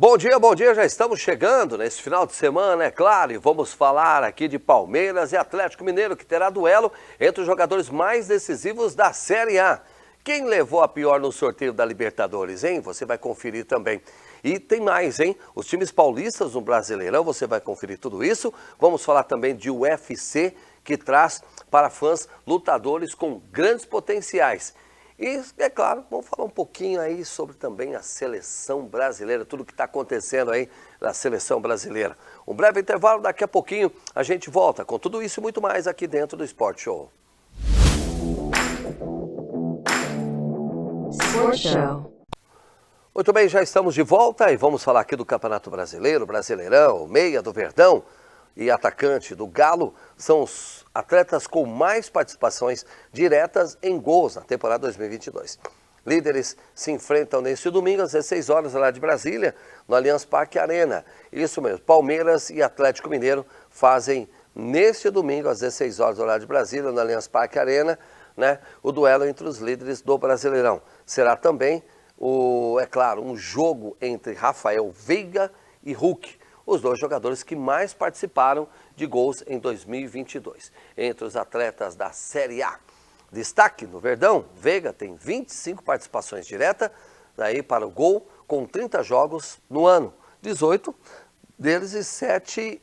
Bom dia, já estamos chegando nesse final de semana, é claro, e vamos falar aqui de Palmeiras e Atlético Mineiro, que terá duelo entre os jogadores mais decisivos da Série A. Quem levou a pior no sorteio da Libertadores, hein? Você vai conferir também. E tem mais, hein? Os times paulistas no Brasileirão, você vai conferir tudo isso. Vamos falar também de UFC, que traz para fãs lutadores com grandes potenciais. E, é claro, vamos falar um pouquinho aí sobre também a seleção brasileira, tudo que está acontecendo aí na seleção brasileira. Um breve intervalo, daqui a pouquinho a gente volta com tudo isso e muito mais aqui dentro do Sport Show. Sport Show. Muito bem, já estamos de volta e vamos falar aqui do Campeonato Brasileiro, Brasileirão, meia do Verdão e atacante do Galo são os atletas com mais participações diretas em gols na temporada 2022. Líderes se enfrentam neste domingo às 16 horas lá de Brasília, no Allianz Parque Arena. Isso mesmo, Palmeiras e Atlético Mineiro fazem neste domingo às 16 horas lá de Brasília, no Allianz Parque Arena, né, o duelo entre os líderes do Brasileirão. Será também, é claro, um jogo entre Rafael Veiga e Hulk, os dois jogadores que mais participaram de gols em 2022. Entre os atletas da Série A. Destaque no Verdão, Veiga tem 25 participações diretas daí para o gol, com 30 jogos no ano. 18 deles e 7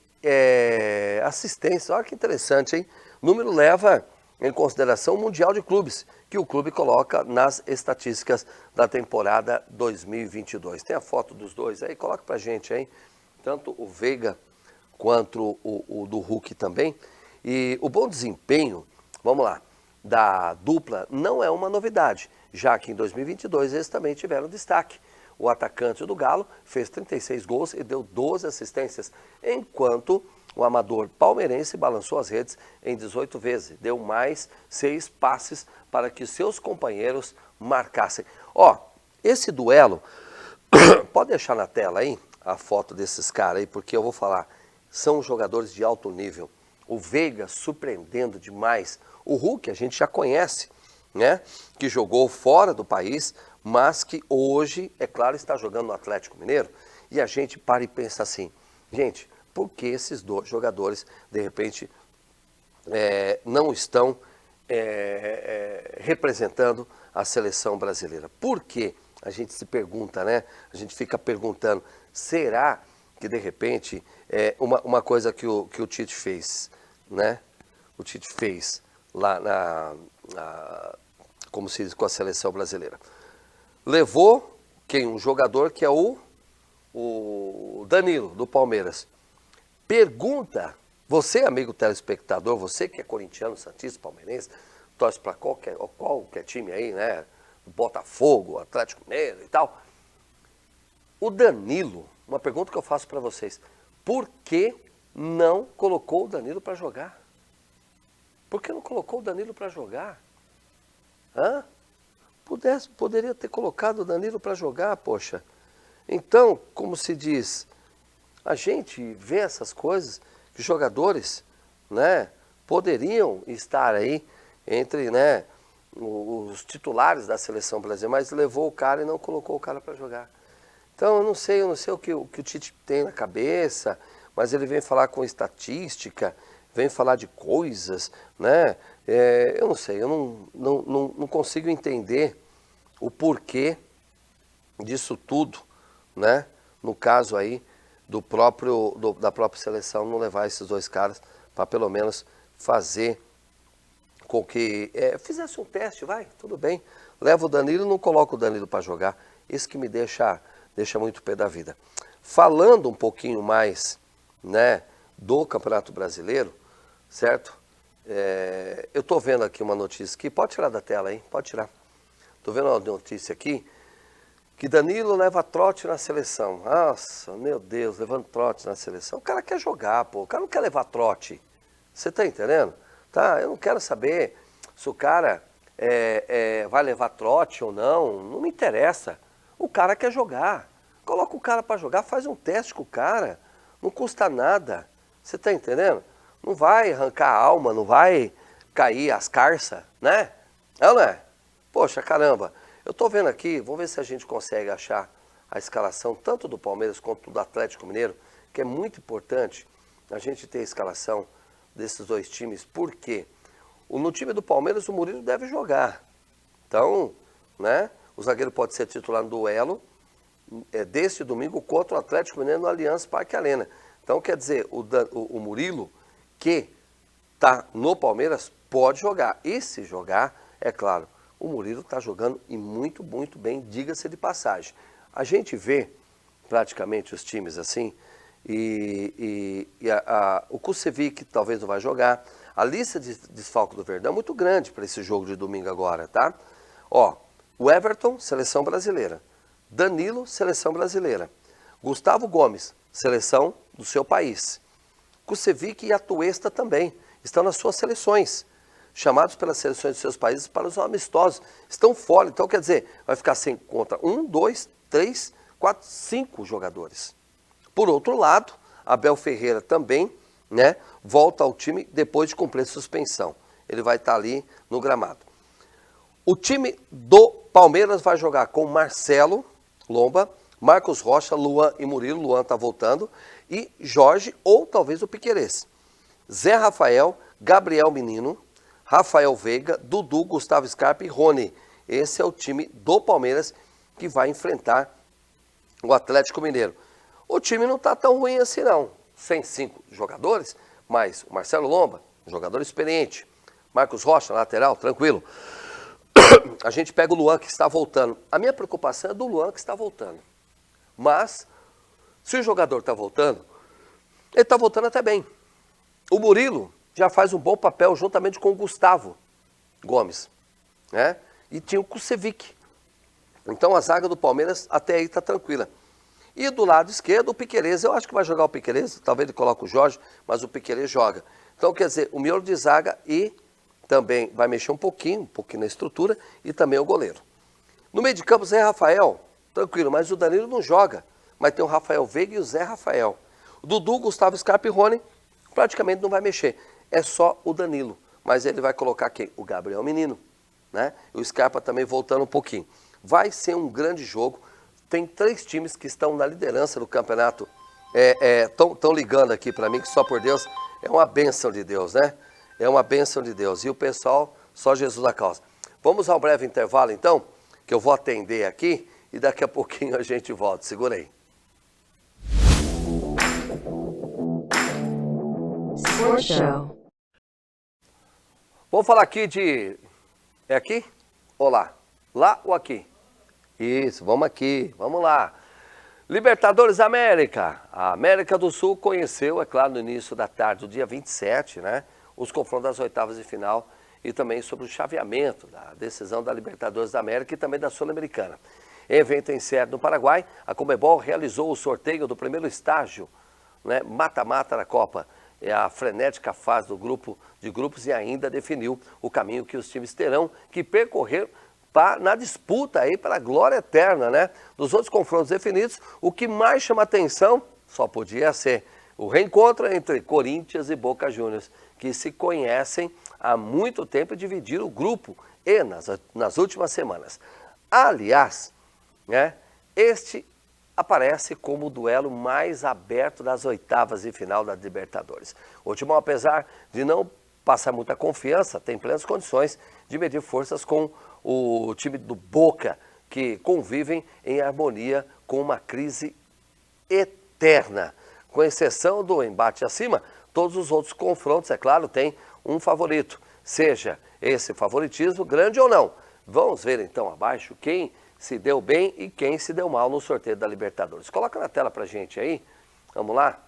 assistências. Olha que interessante, hein? O número leva em consideração o Mundial de Clubes, que o clube coloca nas estatísticas da temporada 2022. Tem a foto dos dois aí? Coloca pra gente aí. Tanto o Veiga quanto o do Hulk também. E o bom desempenho, vamos lá, da dupla não é uma novidade, já que em 2022 eles também tiveram destaque. O atacante do Galo fez 36 gols e deu 12 assistências, enquanto o amador palmeirense balançou as redes em 18 vezes, deu mais 6 passes para que seus companheiros marcassem. Ó, esse duelo, pode deixar na tela aí a foto desses caras aí, porque eu vou falar, são jogadores de alto nível. O Veiga surpreendendo demais. O Hulk a gente já conhece, né? Que jogou fora do país, mas que hoje, é claro, está jogando no Atlético Mineiro. E a gente para e pensa assim, gente, por que esses dois jogadores, de repente, não estão representando a seleção brasileira? Por quê? A gente se pergunta, né? A gente fica perguntando, será que de repente, uma coisa que o Tite fez, né? O Tite fez lá como se diz, com a seleção brasileira. Levou um jogador que é o Danilo, do Palmeiras. Pergunta, você amigo telespectador, você que é corintiano, santista, palmeirense, torce para qualquer time aí, né? Botafogo, Atlético Mineiro e tal. O Danilo, uma pergunta que eu faço para vocês, por que não colocou o Danilo para jogar? Por que não colocou o Danilo para jogar? Hã? Poderia ter colocado o Danilo para jogar, poxa. Então, como se diz, a gente vê essas coisas, que jogadores, né, poderiam estar aí entre, né, os titulares da seleção brasileira, mas levou o cara e não colocou o cara para jogar. Então, eu não sei o que o Tite tem na cabeça, mas ele vem falar com estatística, vem falar de coisas, né? Eu não sei, eu não consigo entender o porquê disso tudo, né? No caso aí da própria seleção não levar esses dois caras para pelo menos fazer com que fizesse um teste, vai, tudo bem. Leva o Danilo e não coloca o Danilo para jogar. Isso que me deixa muito pé da vida. Falando um pouquinho mais, né, do Campeonato Brasileiro, certo? Eu estou vendo aqui uma notícia aqui, pode tirar da tela aí, pode tirar. Estou vendo uma notícia aqui, que Danilo leva trote na seleção. Nossa, meu Deus, levando trote na seleção. O cara quer jogar, pô, o cara não quer levar trote. Você está entendendo? Tá? Eu não quero saber se o cara vai levar trote ou não me interessa. O cara quer jogar. Coloca o cara para jogar, faz um teste com o cara. Não custa nada. Você está entendendo? Não vai arrancar a alma, não vai cair as carças, né? É ou não é? Poxa, caramba. Eu estou vendo aqui, vamos ver se a gente consegue achar a escalação tanto do Palmeiras quanto do Atlético Mineiro, que é muito importante a gente ter a escalação desses dois times, porque no time do Palmeiras o Murilo deve jogar. Então, né, o zagueiro pode ser titular no duelo deste domingo contra o Atlético Mineiro no Allianz Parque Arena. Então, quer dizer, o Murilo, que está no Palmeiras, pode jogar. E se jogar, é claro, o Murilo está jogando e muito, muito bem, diga-se de passagem. A gente vê praticamente os times assim, o Kusevich talvez não vai jogar. A lista de desfalque do Verdão é muito grande para esse jogo de domingo agora, tá? Ó, o Everton, seleção brasileira. Danilo, seleção brasileira. Gustavo Gomes, seleção do seu país. Kusevich e Atuesta também estão nas suas seleções, chamados pelas seleções de seus países para os amistosos. Estão fora, então quer dizer, vai ficar sem conta 1, 2, 3, 4, 5 jogadores. Por outro lado, Abel Ferreira também, né, volta ao time depois de cumprir suspensão. Ele vai estar ali no gramado. O time do Palmeiras vai jogar com Marcelo Lomba, Marcos Rocha, Luan e Murilo. Luan está voltando. E Jorge ou talvez o Piquerez. Zé Rafael, Gabriel Menino, Rafael Veiga, Dudu, Gustavo Scarpa e Rony. Esse é o time do Palmeiras que vai enfrentar o Atlético Mineiro. O time não está tão ruim assim não. 105 jogadores, mas o Marcelo Lomba, jogador experiente. Marcos Rocha, lateral, tranquilo. A gente pega o Luan que está voltando. A minha preocupação é do Luan que está voltando. Mas, se o jogador está voltando, ele está voltando até bem. O Murilo já faz um bom papel juntamente com o Gustavo Gomes, né? E tinha o Kusevich. Então a zaga do Palmeiras até aí está tranquila. E do lado esquerdo o Piquerez, eu acho que vai jogar o Piquerez, talvez ele coloque o Jorge, mas o Piquerez joga. Então quer dizer, o miolo de zaga e também vai mexer um pouquinho na estrutura e também o goleiro. No meio de campo, Zé Rafael, tranquilo, mas o Danilo não joga. Mas tem o Rafael Veiga e o Zé Rafael. O Dudu, Gustavo Scarpa e Rony praticamente não vai mexer. É só o Danilo. Mas ele vai colocar quem? O Gabriel Menino, né? E o Scarpa também voltando um pouquinho. Vai ser um grande jogo. Tem 3 times que estão na liderança do campeonato. Estão ligando aqui para mim, que só por Deus é uma bênção de Deus, né? É uma bênção de Deus. E o pessoal, só Jesus na causa. Vamos ao breve intervalo, então, que eu vou atender aqui e daqui a pouquinho a gente volta. Segura aí. Sports Show. Vamos falar aqui de... É aqui? Ou lá? Lá ou aqui? Isso, vamos aqui, vamos lá. Libertadores América. A América do Sul conheceu, é claro, no início da tarde, do dia 27, né? Os confrontos das oitavas de final e também sobre o chaveamento da decisão da Libertadores da América e também da Sul-Americana. Evento em sede no Paraguai, a Conmebol realizou o sorteio do primeiro estágio, né? Mata-mata da Copa. É a frenética fase do grupo de grupos e ainda definiu o caminho que os times terão que percorrer na disputa aí para a glória eterna, né? Dos outros confrontos definidos, o que mais chama atenção só podia ser o reencontro entre Corinthians e Boca Juniors, que se conhecem há muito tempo e dividiram o grupo e nas últimas semanas. Aliás, né, este aparece como o duelo mais aberto das oitavas de final da Libertadores. O Timão, apesar de não passar muita confiança, tem plenas condições de medir forças com o time do Boca, que convivem em harmonia com uma crise eterna. Com exceção do embate acima, todos os outros confrontos, é claro, têm um favorito. Seja esse favoritismo grande ou não. Vamos ver então abaixo quem se deu bem e quem se deu mal no sorteio da Libertadores. Coloca na tela pra gente aí, vamos lá.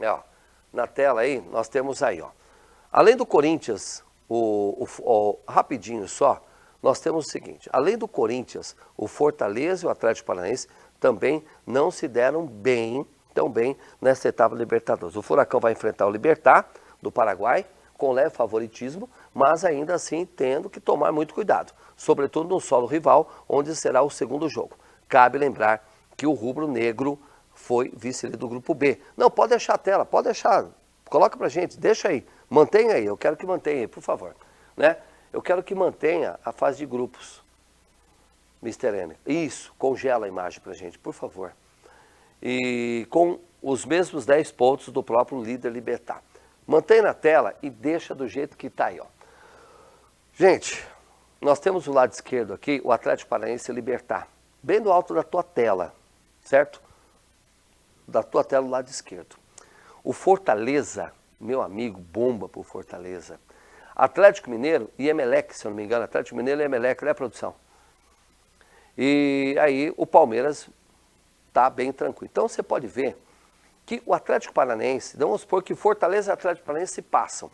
Ó, na tela aí, nós temos aí, ó. Além do Corinthians, rapidinho só, nós temos o seguinte, além do Corinthians, o Fortaleza e o Atlético Paranaense também não se deram tão bem nessa etapa da Libertadores. O Furacão vai enfrentar o Libertad, do Paraguai, com leve favoritismo, mas ainda assim tendo que tomar muito cuidado, sobretudo no solo rival, onde será o segundo jogo. Cabe lembrar que o rubro-negro foi vice-líder do grupo B. Não, pode deixar a tela, pode deixar, coloca pra gente, deixa aí, mantenha aí, eu quero que mantenha aí, por favor, né? Eu quero que mantenha a fase de grupos. Mr. M. Isso, congela a imagem pra gente, por favor. E com os mesmos 10 pontos do próprio líder Libertad. Mantém na tela e deixa do jeito que tá aí, ó. Gente, nós temos o lado esquerdo aqui, o Atlético Paranaense e Libertad. Bem do alto da tua tela, certo? Da tua tela, do lado esquerdo. O Fortaleza, meu amigo, bomba pro Fortaleza. Atlético Mineiro e Emelec, se eu não me engano. Atlético Mineiro e Emelec, né, produção? E aí o Palmeiras tá bem tranquilo. Então você pode ver que o Atlético Paranaense, vamos supor que Fortaleza e Atlético Paranaense se passam.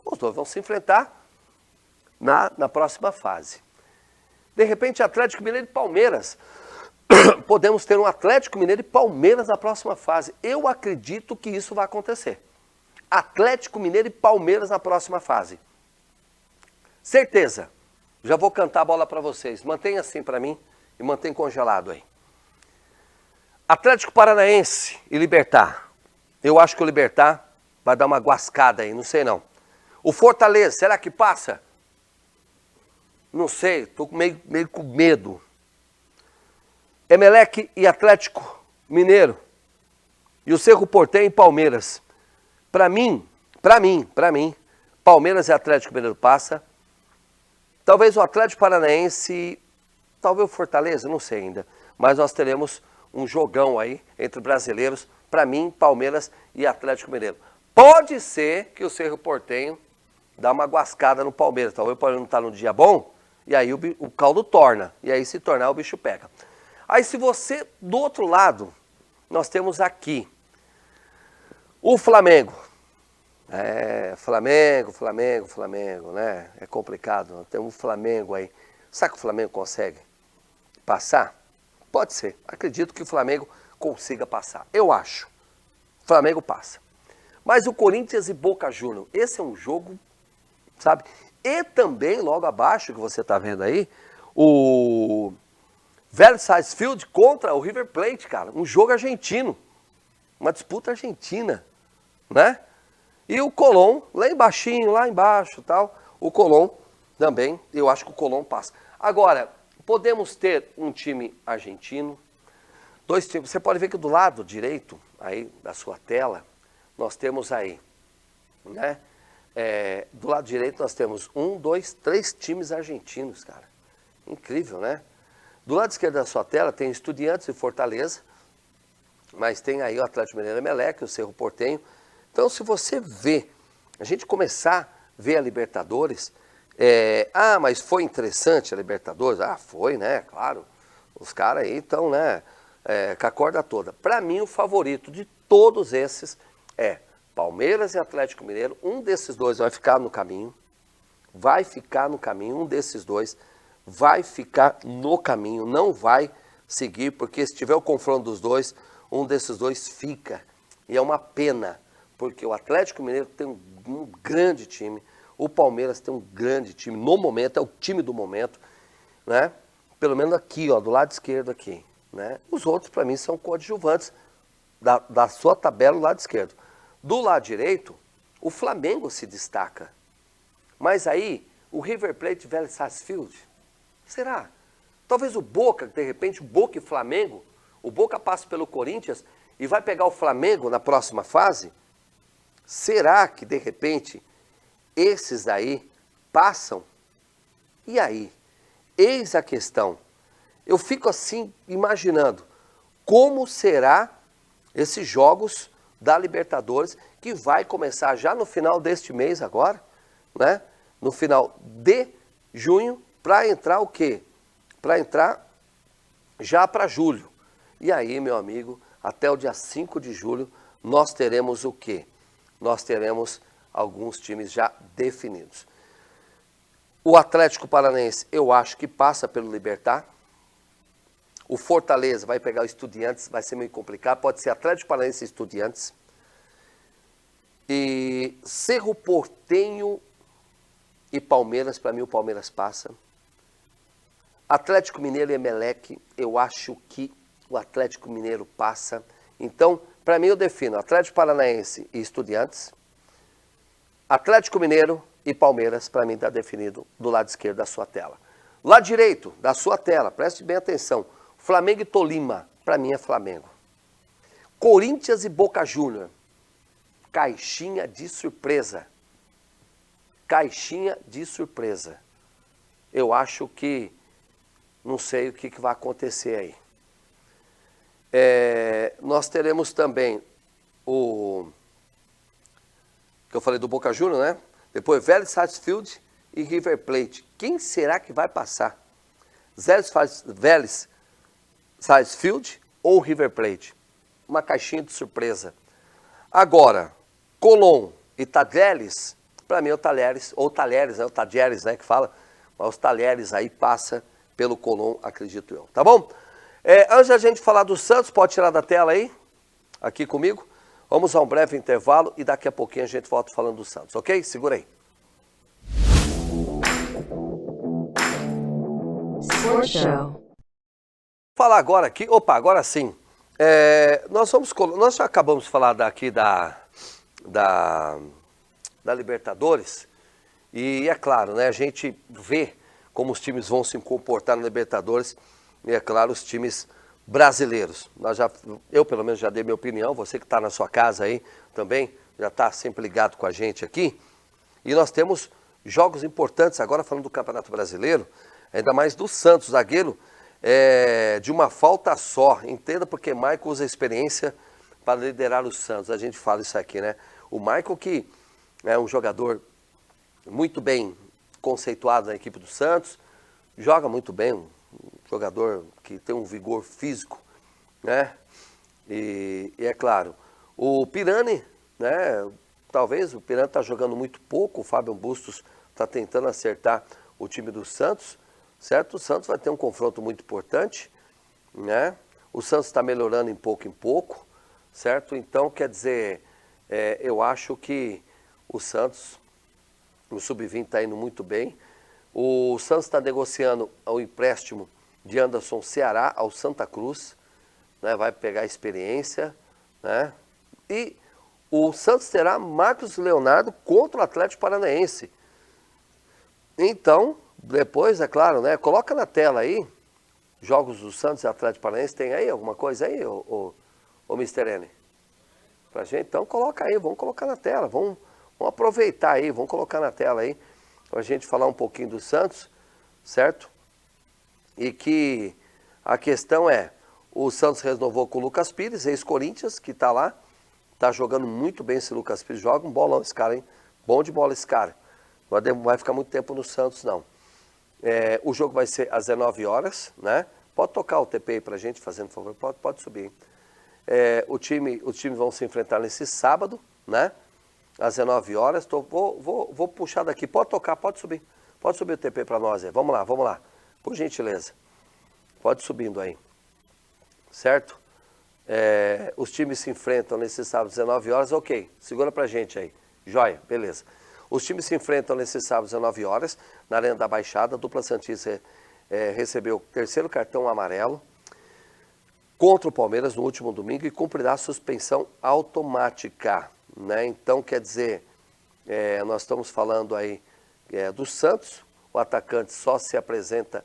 Os dois vão se enfrentar na próxima fase. De repente, Atlético Mineiro e Palmeiras. Podemos ter um Atlético Mineiro e Palmeiras na próxima fase. Eu acredito que isso vai acontecer. Atlético Mineiro e Palmeiras na próxima fase. Certeza. Já vou cantar a bola para vocês. Mantenha assim para mim e mantém congelado aí. Atlético Paranaense e Libertad. Eu acho que o Libertad vai dar uma guascada aí, não sei não. O Fortaleza, será que passa? Não sei, estou meio com medo. Emelec e Atlético Mineiro. E o Cerro Porteño e Palmeiras. Para mim, Palmeiras e Atlético Mineiro passa. Talvez o Atlético Paranaense, talvez o Fortaleza, não sei ainda. Mas nós teremos um jogão aí entre brasileiros. Para mim, Palmeiras e Atlético Mineiro. Pode ser que o Cerro Porteño dá uma guascada no Palmeiras. Talvez o Palmeiras não está no dia bom. E aí o caldo torna. E aí se tornar o bicho pega. Aí se você, do outro lado, nós temos aqui o Flamengo. Flamengo, né? É complicado. Nós temos o Flamengo aí. Será que o Flamengo consegue passar? Pode ser. Acredito que o Flamengo consiga passar. Eu acho. O Flamengo passa. Mas o Corinthians e Boca Juniors, esse é um jogo, sabe? E também, logo abaixo, que você está vendo aí, o Vélez Sarsfield contra o River Plate, cara. Um jogo argentino. Uma disputa argentina, né? E o Colón, lá embaixinho, lá embaixo, tal. O Colón também, eu acho que o Colón passa. Agora, podemos ter um time argentino, dois times. Você pode ver que do lado direito, aí, da sua tela, nós temos aí, né? Do lado direito nós temos 1, 2, 3 times argentinos, cara. Incrível, né? Do lado esquerdo da sua tela tem Estudiantes e Fortaleza, mas tem aí o Atlético Mineiro e Emelec, o Cerro Porteño. Então, se você vê, a gente começar a ver a Libertadores, mas foi interessante a Libertadores? Ah, foi, né? Claro. Os caras aí estão, né? Com a corda toda. Para mim, o favorito de todos esses é Palmeiras e Atlético Mineiro. Um desses dois vai ficar no caminho. Um desses dois vai ficar no caminho. Não vai seguir, porque se tiver o confronto dos dois, um desses dois fica. E é uma pena, porque o Atlético Mineiro tem um grande time. O Palmeiras tem um grande time. No momento, é o time do momento, né? Pelo menos aqui, ó, do lado esquerdo aqui, né? Os outros, para mim, são coadjuvantes da sua tabela do lado esquerdo. Do lado direito, o Flamengo se destaca. Mas aí, o River Plate e Vélez Sarsfield, será? Talvez o Boca, de repente, o Boca e Flamengo, o Boca passa pelo Corinthians e vai pegar o Flamengo na próxima fase? Será que, de repente, esses aí passam? E aí? Eis a questão. Eu fico assim, imaginando, como será esses jogos da Libertadores, que vai começar já no final deste mês agora, né? No final de junho, para entrar o quê? Para entrar já para julho. E aí, meu amigo, até o dia 5 de julho, nós teremos o quê? Nós teremos alguns times já definidos. O Atlético Paranaense, eu acho que passa pelo Libertad. O Fortaleza vai pegar o Estudiantes, vai ser meio complicado. Pode ser Atlético Paranaense e Estudiantes. E Cerro Porteño e Palmeiras, para mim o Palmeiras passa. Atlético Mineiro e Emelec, eu acho que o Atlético Mineiro passa. Então, para mim eu defino Atlético Paranaense e Estudiantes. Atlético Mineiro e Palmeiras, para mim está definido do lado esquerdo da sua tela. Lá direito da sua tela, preste bem atenção. Flamengo e Tolima, para mim é Flamengo. Corinthians e Boca Júnior. Caixinha de surpresa. Caixinha de surpresa. Eu acho que, não sei o que vai acontecer aí. Nós teremos também o que eu falei do Boca Juniors, né? Depois Vélez Sarsfield e River Plate. Quem será que vai passar? Vélez Sarsfield ou River Plate? Uma caixinha de surpresa. Agora, Colón e Talheres, para mim é o Talheres, ou Talheres, né? O Talheres, né, que fala, mas os Talheres aí passa pelo Colón, acredito eu, tá bom? Antes da gente falar do Santos, pode tirar da tela aí, aqui comigo. Vamos a um breve intervalo e daqui a pouquinho a gente volta falando do Santos, ok? Segura aí. Sports Show. Falar agora aqui, agora sim. Nós já acabamos de falar daqui da Libertadores e é claro, né, a gente vê como os times vão se comportar na Libertadores e é claro, os times brasileiros. Eu pelo menos já dei minha opinião, você que está na sua casa aí também, já está sempre ligado com a gente aqui. E nós temos jogos importantes agora falando do Campeonato Brasileiro, ainda mais do Santos, zagueiro de uma falta só. Entenda porque Michael usa experiência para liderar o Santos. A gente fala isso aqui, né? O Michael que é um jogador muito bem conceituado na equipe do Santos, joga muito bem, um jogador que tem um vigor físico, né? E é claro, o Pirani, né? Talvez o Pirani está jogando muito pouco, o Fábio Bustos está tentando acertar o time do Santos, certo? O Santos vai ter um confronto muito importante, né? O Santos está melhorando em pouco, certo? Então, quer dizer, eu acho que o Santos, o Sub-20 está indo muito bem. O Santos está negociando o empréstimo de Anderson Ceará ao Santa Cruz, né? Vai pegar experiência, né? E o Santos terá Marcos Leonardo contra o Atlético Paranaense. Então, depois, é claro, né? Coloca na tela aí, jogos do Santos e Atlético Paranaense, tem aí alguma coisa aí, ô Mr. N? Pra gente? Então coloca aí, vamos colocar na tela, vamos aproveitar aí, vamos colocar na tela aí, pra gente falar um pouquinho do Santos, certo? E que a questão é, o Santos renovou com o Lucas Pires, ex-Corinthians, que tá lá, tá jogando muito bem esse Lucas Pires, joga um bolão esse cara, hein? Bom de bola esse cara. Não vai ficar muito tempo no Santos, não. O jogo vai ser às 19 horas, né? Pode tocar o TP aí pra gente, fazendo favor, pode subir. Os times vão se enfrentar nesse sábado, né? Às 19 horas. Vou puxar daqui, pode tocar, pode subir o TP pra nós aí. Vamos lá, por gentileza. Pode subindo aí, certo? Os times se enfrentam nesse sábado às 19 horas, ok, segura pra gente aí, joia, beleza. Os times se enfrentam nesse sábado às 19 horas, na Arena da Baixada. A dupla santista recebeu o terceiro cartão amarelo contra o Palmeiras no último domingo e cumprirá a suspensão automática, né? Então, quer dizer, nós estamos falando aí do Santos, o atacante só se apresenta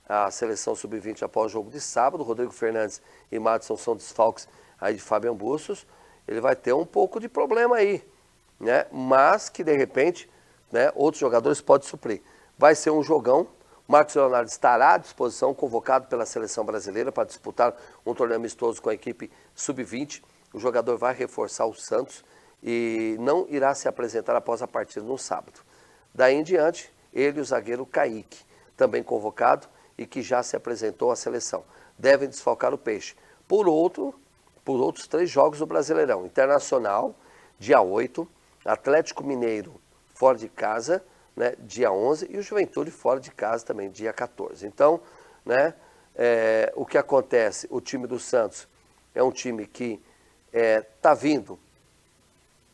à seleção sub-20 após o jogo de sábado. Rodrigo Fernandes e Madison são desfalques aí de Fábio Bustos. Ele vai ter um pouco de problema aí, né? Mas que de repente, né, outros jogadores podem suprir. Vai ser um jogão. Marcos Leonardo estará à disposição, convocado pela seleção brasileira para disputar um torneio amistoso com a equipe sub-20. O jogador vai reforçar o Santos e não irá se apresentar após a partida no sábado. Daí em diante, ele e o zagueiro Kaique, também convocado e que já se apresentou à seleção, devem desfalcar o Peixe. Por outros 3 jogos do Brasileirão: Internacional, dia 8, Atlético Mineiro, fora de casa, né, dia 11, e o Juventude fora de casa também, dia 14. Então, né, o que acontece? O time do Santos é um time que está vindo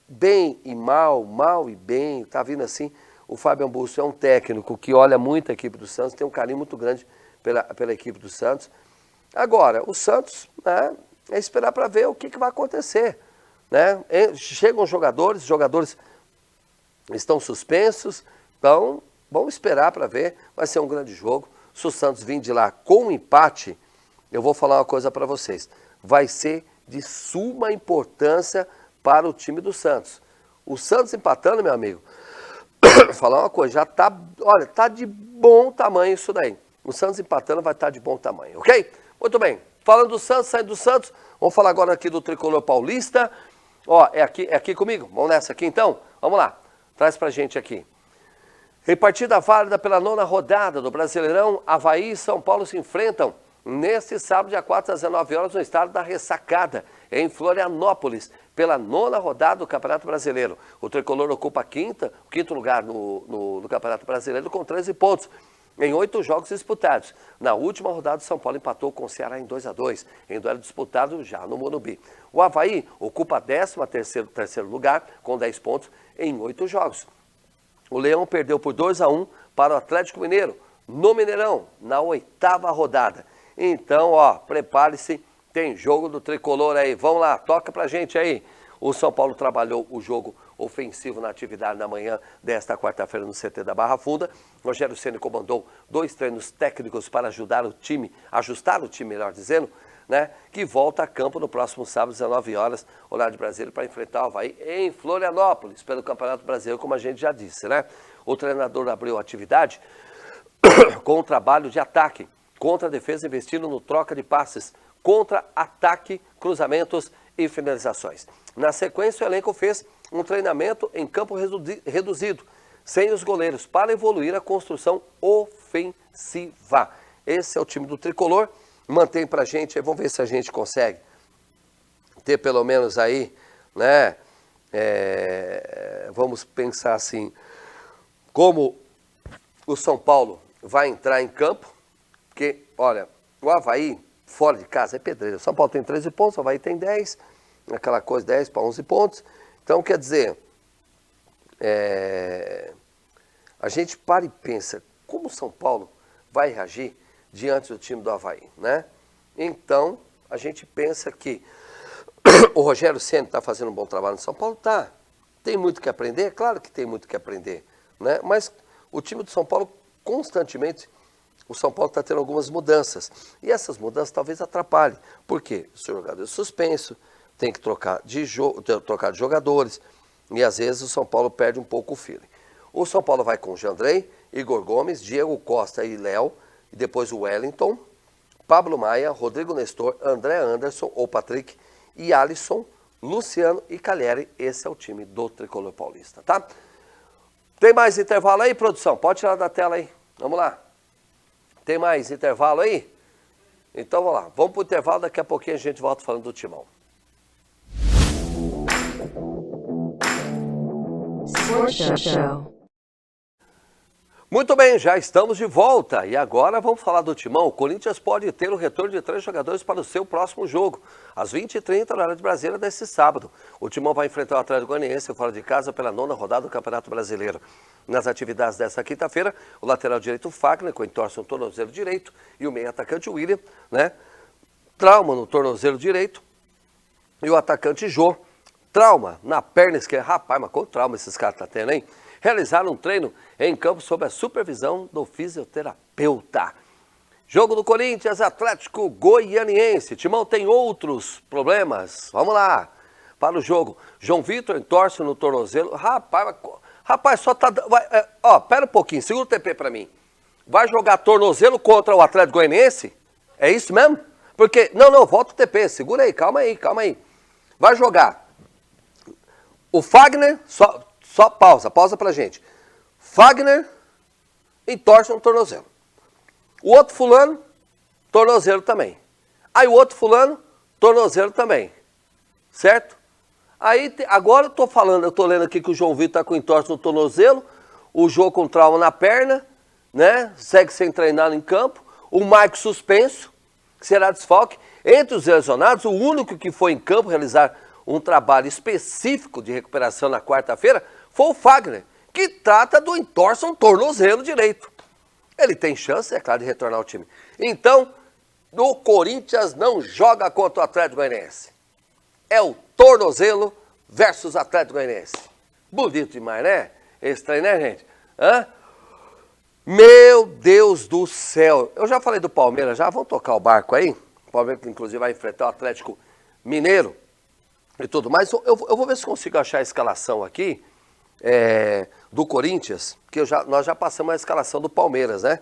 bem e mal, mal e bem, está vindo assim. O Fábio Bustos é um técnico que olha muito a equipe do Santos, tem um carinho muito grande pela equipe do Santos. Agora, o Santos, né, é esperar para ver o que vai acontecer, né? Chegam jogadores estão suspensos, então vamos esperar para ver. Vai ser um grande jogo. Se o Santos vir de lá com um empate, eu vou falar uma coisa para vocês. Vai ser de suma importância para o time do Santos. O Santos empatando, meu amigo, vou falar uma coisa, já tá, olha, tá de bom tamanho isso daí. O Santos empatando vai estar de bom tamanho, ok? Muito bem. Falando do Santos, saindo do Santos, vamos falar agora aqui do Tricolor Paulista. Ó, é aqui comigo? Vamos nessa aqui então? Vamos lá, traz pra gente aqui. Em partida válida pela 9ª rodada do Brasileirão, Avaí e São Paulo se enfrentam neste sábado, dia 4 às 19 horas, no estádio da Ressacada, em Florianópolis, pela 9ª rodada do Campeonato Brasileiro. O Tricolor ocupa o quinto lugar no Campeonato Brasileiro com 13 pontos. Em 8 jogos disputados. Na última rodada, o São Paulo empatou com o Ceará em 2-2, em duelo disputado já no Morumbi. O Avaí ocupa 13º lugar, com 10 pontos, em 8 jogos. O Leão perdeu por 2-1 para o Atlético Mineiro, no Mineirão, na 8ª rodada. Então, ó, prepare-se, tem jogo do Tricolor aí. Vamos lá, toca pra gente aí. O São Paulo trabalhou o jogo ofensivo na atividade na manhã desta quarta-feira no CT da Barra Funda. Rogério Ceni comandou 2 treinos técnicos para ajustar o time, melhor dizendo, né, que volta a campo no próximo sábado, às 19 horas, horário de Brasília, para enfrentar o Avaí em Florianópolis, pelo Campeonato Brasileiro, como a gente já disse, né? O treinador abriu a atividade com um trabalho de ataque, contra a defesa, investindo no troca de passes, contra ataque, cruzamentos e finalizações. Na sequência, o elenco fez um treinamento em campo reduzido, sem os goleiros, para evoluir a construção ofensiva. Esse é o time do Tricolor. Mantém pra gente, vamos ver se a gente consegue ter pelo menos aí, né, vamos pensar assim, como o São Paulo vai entrar em campo, porque, olha, o Avaí, fora de casa, é pedreiro. O São Paulo tem 13 pontos, o Avaí tem 10, aquela coisa, 10 para 11 pontos. Então, quer dizer, a gente para e pensa, como o São Paulo vai reagir diante do time do Avaí, né? Então, a gente pensa que o Rogério Ceni está fazendo um bom trabalho no São Paulo, tá. Tem muito que aprender? Claro que tem muito que aprender, né? Mas o time do São Paulo, constantemente, o São Paulo está tendo algumas mudanças. E essas mudanças talvez atrapalhem. Por quê? O seu jogador é suspenso, tem que trocar de jogadores, e às vezes o São Paulo perde um pouco o feeling. O São Paulo vai com Jandrei, Igor Gomes, Diego Costa e Léo, e depois o Wellington, Pablo Maia, Rodrigo Nestor, André Anderson ou Patrick, e Alisson, Luciano e Calheri. Esse é o time do Tricolor Paulista, tá? Tem mais intervalo aí, produção? Pode tirar da tela aí. Vamos lá. Tem mais intervalo aí? Então vamos lá. Vamos pro intervalo, daqui a pouquinho a gente volta falando do Timão. Sports Show. Muito bem, já estamos de volta e agora vamos falar do Timão. O Corinthians pode ter o retorno de 3 jogadores para o seu próximo jogo, às 20h30, horário de Brasília, deste sábado. O Timão vai enfrentar o Atlético Goianiense fora de casa pela 9ª rodada do Campeonato Brasileiro. Nas atividades desta quinta-feira, o lateral direito Fagner, com entorse no tornozelo direito, e o meio atacante William, né? Trauma no tornozelo direito, e o atacante Jô, trauma na perna esquerda. Rapaz, mas quanto trauma esses caras estão tendo, hein? Realizaram um treino em campo sob a supervisão do fisioterapeuta. Jogo do Corinthians, Atlético Goianiense. Timão tem outros problemas. Vamos lá. Para o jogo, João Vitor entorce no tornozelo. Rapaz, só tá... pera um pouquinho, segura o TP para mim. Vai jogar tornozelo contra o Atlético Goianiense? É isso mesmo? Porque... Não, volta o TP. Segura aí, calma aí. Vai jogar. O Fagner... Só pausa pra gente. Fagner entorce no tornozelo. O outro fulano, tornozelo também. Aí o outro fulano, tornozelo também. Certo? Aí, agora eu tô lendo aqui que o João Vitor tá com entorse no tornozelo, o Jô com trauma na perna, né? Segue sem treinar em campo. O Mike suspenso, que será desfalque. Entre os lesionados, o único que foi em campo realizar um trabalho específico de recuperação na quarta-feira foi o Fagner, que trata do entorse no tornozelo direito. Ele tem chance, é claro, de retornar ao time. Então, o Corinthians não joga contra o Atlético Goianiense. É o tornozelo versus Atlético Goianiense. Bonito demais, né? Esse trem, né, gente? Meu Deus do céu. Eu já falei do Palmeiras, já vamos tocar o barco aí. O Palmeiras, inclusive, vai enfrentar o Atlético Mineiro e tudo mais. Eu vou ver se consigo achar a escalação aqui do Corinthians, que nós já passamos a escalação do Palmeiras, né?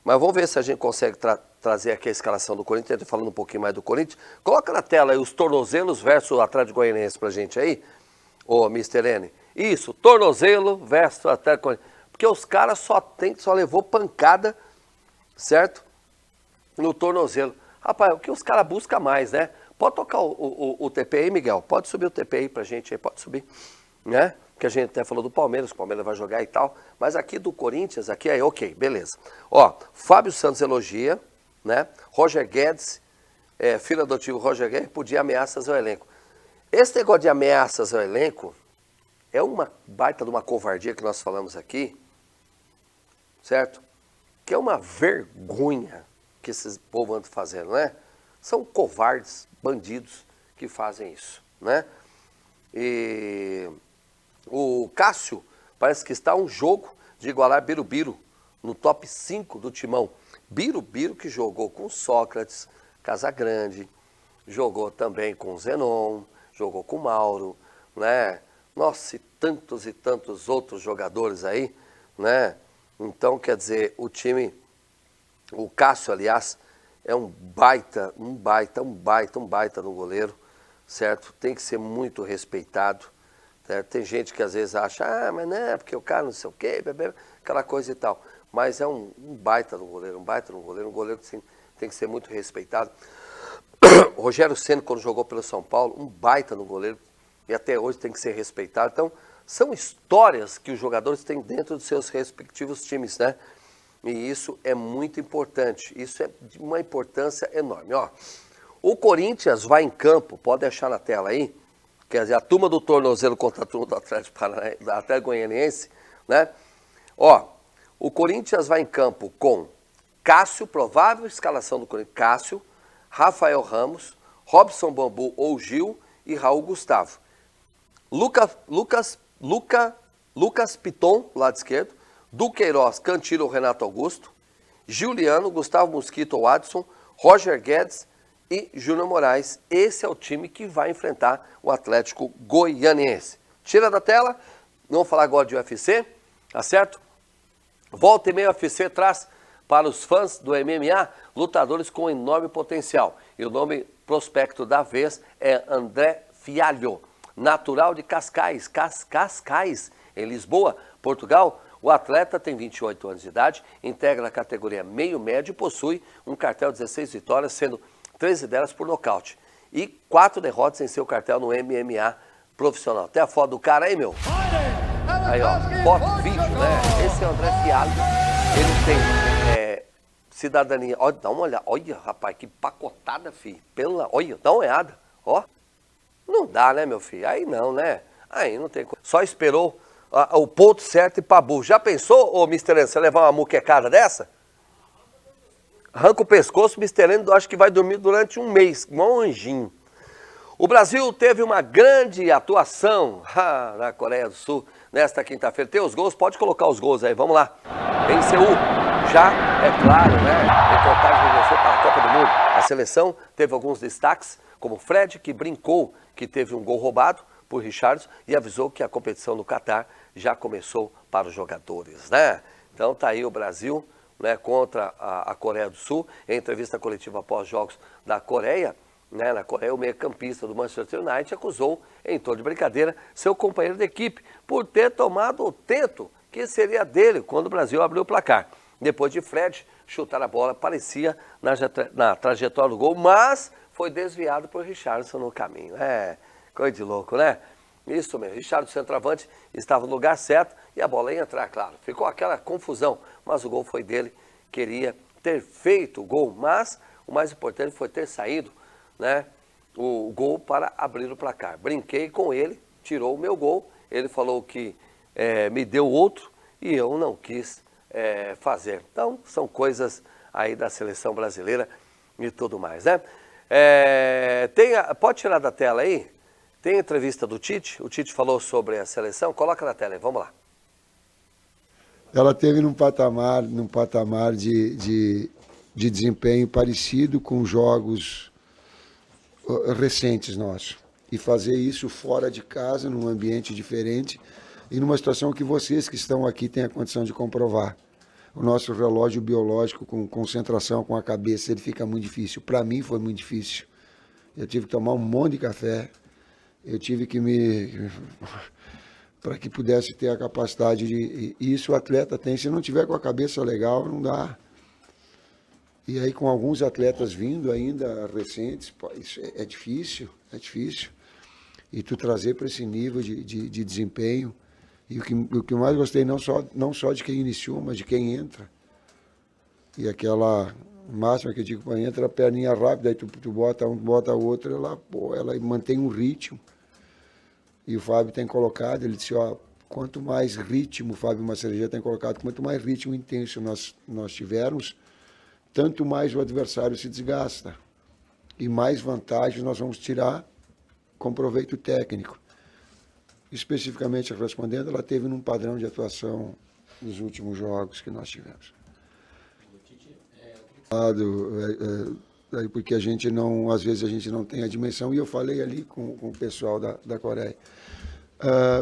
Mas vamos ver se a gente consegue trazer aqui a escalação do Corinthians, falando um pouquinho mais do Corinthians. Coloca na tela aí os tornozelos versus o Atlético Goianiense pra gente aí, ô Mr. N. Isso, tornozelo versus o Atlético Goianiense. Porque os caras só levou pancada, certo? No tornozelo. Rapaz, o que os caras buscam mais, né? Pode tocar o TP aí, Miguel? Pode subir o TP aí pra gente aí, pode subir, né? Porque a gente até falou do Palmeiras, o Palmeiras vai jogar e tal. Mas aqui do Corinthians, aqui é ok, beleza. Ó, Fábio Santos elogia, né? Roger Guedes, filho adotivo Roger Guedes, podia ameaças ao elenco. Esse negócio de ameaças ao elenco é uma baita de uma covardia que nós falamos aqui, certo? Que é uma vergonha que esses povo andam fazendo, né? São covardes, bandidos que fazem isso, né? E o Cássio parece que está um jogo de igualar Birubiru no top 5 do Timão. Birubiru que jogou com Sócrates, Casagrande, jogou também com Zenon, jogou com Mauro, né? Nossa, e tantos outros jogadores aí, né? Então, quer dizer, o time, o Cássio, aliás, é um baita no goleiro, certo? Tem que ser muito respeitado. Certo? Tem gente que às vezes acha, mas não é porque o cara não sei o quê, aquela coisa e tal. Mas é um baita no goleiro, um goleiro que tem que ser muito respeitado. Rogério Ceni, quando jogou pelo São Paulo, um baita no goleiro, e até hoje tem que ser respeitado. Então, são histórias que os jogadores têm dentro dos seus respectivos times, né? E isso é muito importante, isso é de uma importância enorme. Ó, o Corinthians vai em campo, pode deixar na tela aí, quer dizer, a turma do tornozelo contra a turma do Atlético Goianiense, né? Ó, o Corinthians vai em campo com Cássio, provável escalação do Corinthians, Cássio, Rafael Ramos, Robson Bambu ou Gil e Raul Gustavo. Lucas Piton, lado esquerdo, Duqueiroz, Cantilo, Renato Augusto, Giuliano, Gustavo Mosquito ou Adson, Roger Guedes e Júnior Moraes. Esse é o time que vai enfrentar o Atlético Goianiense. Tira da tela, vamos falar agora de UFC, tá certo? Volta e meia, o UFC traz para os fãs do MMA lutadores com enorme potencial. E o nome prospecto da vez é André Fialho, natural de Cascais, em Lisboa, Portugal. O atleta tem 28 anos de idade, integra a categoria meio-médio e possui um cartel de 16 vitórias, sendo 13 delas por nocaute. E 4 derrotas em seu cartel no MMA profissional. Tem a foto do cara aí, meu? Aí, ó, foto, vídeo, né? Esse é o André Fialho. Ele tem cidadania. Olha, dá uma olhada. Olha, rapaz, que pacotada, filho. Olha, dá uma olhada. Ó. Não dá, né, meu filho? Aí não, né? Aí não tem coisa. Só esperou o ponto certo e pra burro. Já pensou, ô Mr. N, você levar uma muquecada dessa? Arranca o pescoço, Mr. N, acho que vai dormir durante um mês, igual um anjinho. O Brasil teve uma grande atuação na Coreia do Sul nesta quinta-feira. Tem os gols? Pode colocar os gols aí, vamos lá. Em Seul, já, é claro, né? Em contagem de você para a Copa do Mundo. A seleção teve alguns destaques, como Fred, que brincou que teve um gol roubado por Richarlison e avisou que a competição no Catar já começou para os jogadores, né? Então tá aí o Brasil, né, contra a Coreia do Sul. Em entrevista coletiva após jogos da Coreia, né, na Coreia, o meio-campista do Manchester United acusou, em tom de brincadeira, seu companheiro de equipe por ter tomado o tento que seria dele quando o Brasil abriu o placar. Depois de Fred chutar a bola, parecia na trajetória do gol, mas foi desviado por Richarlison no caminho. Coisa de louco, né? Isso mesmo, Richarlison, centroavante, estava no lugar certo e a bola ia entrar, claro. Ficou aquela confusão, mas o gol foi dele, queria ter feito o gol, mas o mais importante foi ter saído, né, o gol para abrir o placar. Brinquei com ele, tirou o meu gol, ele falou que me deu outro e eu não quis fazer. Então, são coisas aí da seleção brasileira e tudo mais, né? Pode tirar da tela aí? Tem a entrevista do Tite, o Tite falou sobre a seleção, coloca na tela aí, vamos lá. ela teve num patamar de desempenho parecido com jogos recentes nossos. E fazer isso fora de casa, num ambiente diferente e numa situação que vocês que estão aqui têm a condição de comprovar. O nosso relógio biológico com concentração, com a cabeça, ele fica muito difícil. Para mim foi muito difícil. Eu tive que tomar um monte de café, eu tive que para que pudesse ter a capacidade de... E isso o atleta tem, se não tiver com a cabeça legal, não dá. E aí com alguns atletas vindo ainda recentes, pô, isso é difícil, é difícil. E tu trazer para esse nível de desempenho. E o que eu mais gostei, não só de quem iniciou, mas de quem entra. E aquela máxima que eu digo, para entra a perninha rápida, aí tu bota um, bota outro, ela mantém um ritmo. E o Fábio tem colocado, ele disse, ó, quanto mais ritmo, o Fábio Massareja tem colocado, quanto mais ritmo intenso nós tivermos, tanto mais o adversário se desgasta. E mais vantagens nós vamos tirar com proveito técnico. Especificamente respondendo, ela teve num padrão de atuação nos últimos jogos que nós tivemos. Porque a gente não, às vezes a gente não tem a dimensão, e eu falei ali com o pessoal da Coreia.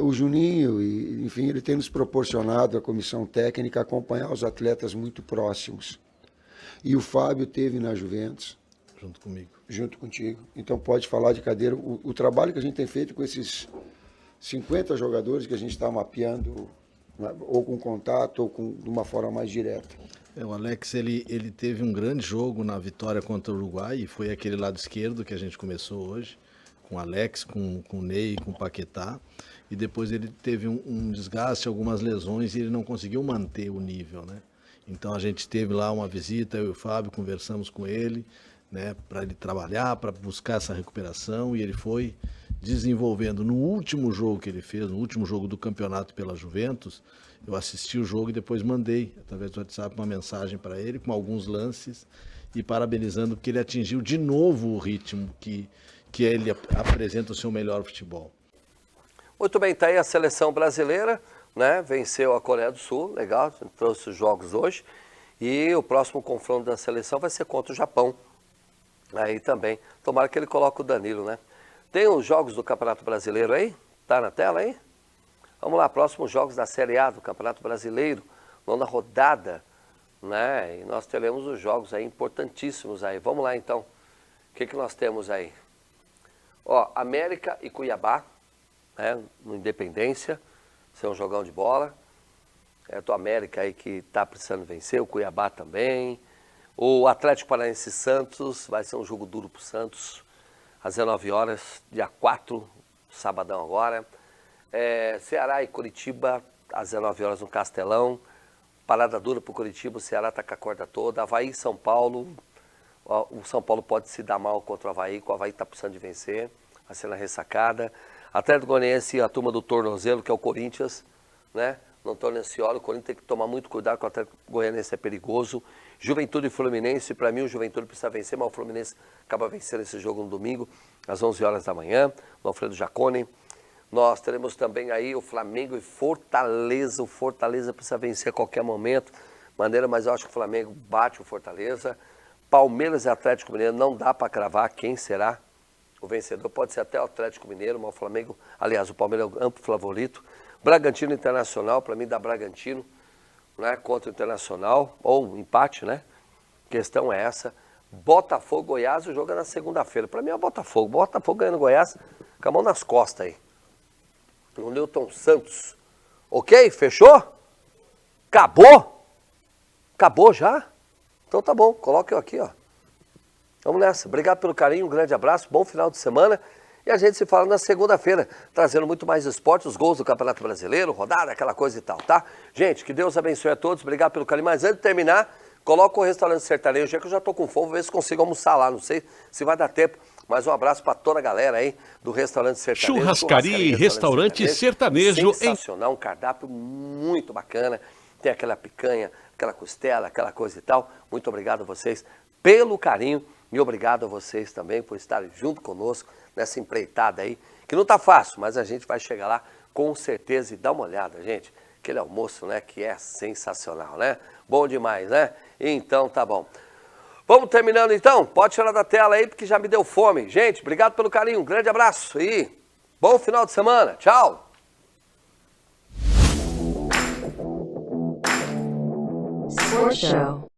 O Juninho, enfim, ele tem nos proporcionado, a comissão técnica, acompanhar os atletas muito próximos. E o Fábio teve na Juventus. Junto comigo. Junto contigo. Então pode falar de cadeira. O trabalho que a gente tem feito com esses 50 jogadores que a gente está mapeando, ou com contato, ou de uma forma mais direta. O Alex, ele teve um grande jogo na vitória contra o Uruguai, e foi aquele lado esquerdo que a gente começou hoje, com o Alex, com o Ney, com o Paquetá, e depois ele teve um desgaste, algumas lesões, e ele não conseguiu manter o nível, né? Então a gente teve lá uma visita, eu e o Fábio, conversamos com ele, né, para ele trabalhar, para buscar essa recuperação, e ele foi desenvolvendo. No último jogo que ele fez, no último jogo do campeonato pela Juventus, eu assisti o jogo e depois mandei, através do WhatsApp, uma mensagem para ele, com alguns lances, e parabenizando, porque ele atingiu de novo o ritmo que ele apresenta o seu melhor futebol. Muito bem, tá aí a seleção brasileira, né? Venceu a Coreia do Sul, legal, trouxe os jogos hoje, e o próximo confronto da seleção vai ser contra o Japão. Aí também, tomara que ele coloque o Danilo, né? Tem os jogos do Campeonato Brasileiro aí? Tá na tela aí? Vamos lá, próximos jogos da Série A do Campeonato Brasileiro, 9ª rodada, né? E nós teremos os jogos aí importantíssimos aí. Vamos lá então. O que nós temos aí? Ó, América e Cuiabá, né? No Independência, isso é um jogão de bola. É o América aí que tá precisando vencer, o Cuiabá também. O Atlético Paranaense e Santos, vai ser um jogo duro pro Santos, às 19 horas, dia 4, sabadão agora. Ceará e Curitiba, às 19 horas no Castelão. Parada dura pro Curitiba, o Ceará tá com a corda toda. Avaí e São Paulo, o São Paulo pode se dar mal contra o Avaí, que o Avaí tá precisando de vencer, vai ser na ressacada. Atlético Goianiense e a turma do tornozelo, que é o Corinthians, né? Não torne ansioso, o Corinthians tem que tomar muito cuidado, com o Atlético Goianiense é perigoso. Juventude e Fluminense, para mim o Juventude precisa vencer, mas o Fluminense acaba vencendo esse jogo no domingo, às 11 horas da manhã, no Alfredo Jaconi. Nós teremos também aí o Flamengo e Fortaleza. O Fortaleza precisa vencer a qualquer momento, mas eu acho que o Flamengo bate o Fortaleza. Palmeiras e Atlético Mineiro, não dá para cravar quem será o vencedor. Pode ser até o Atlético Mineiro, mas o Flamengo, aliás, o Palmeiras é o amplo favorito. Bragantino Internacional, para mim dá Bragantino, né, contra o Internacional, ou empate, né? A questão é essa. Botafogo, Goiás, o jogo é na segunda-feira. Para mim é o Botafogo. Botafogo ganhando Goiás, com a mão nas costas aí. O Newton Santos. Ok? Fechou? Acabou? Acabou já? Então tá bom, coloca eu aqui, ó. Vamos nessa. Obrigado pelo carinho, um grande abraço, bom final de semana. E a gente se fala na segunda-feira, trazendo muito mais esporte, os gols do Campeonato Brasileiro, rodada, aquela coisa e tal, tá? Gente, que Deus abençoe a todos, obrigado pelo carinho. Mas antes de terminar, coloca o restaurante sertanejo, já que eu já tô com fome, vou ver se consigo almoçar lá, não sei se vai dar tempo. Mas um abraço para toda a galera aí do restaurante sertanejo. Churrascaria e restaurante sertanejo. Sensacional, um cardápio muito bacana. Tem aquela picanha, aquela costela, aquela coisa e tal. Muito obrigado a vocês pelo carinho e obrigado a vocês também por estarem junto conosco nessa empreitada aí, que não tá fácil, mas a gente vai chegar lá com certeza e dá uma olhada, gente. aquele almoço, né, que é sensacional, né? Bom demais, né? Então tá bom. Vamos terminando então? Pode tirar da tela aí, porque já me deu fome. Gente, obrigado pelo carinho, um grande abraço e bom final de semana. Tchau! Sports Show.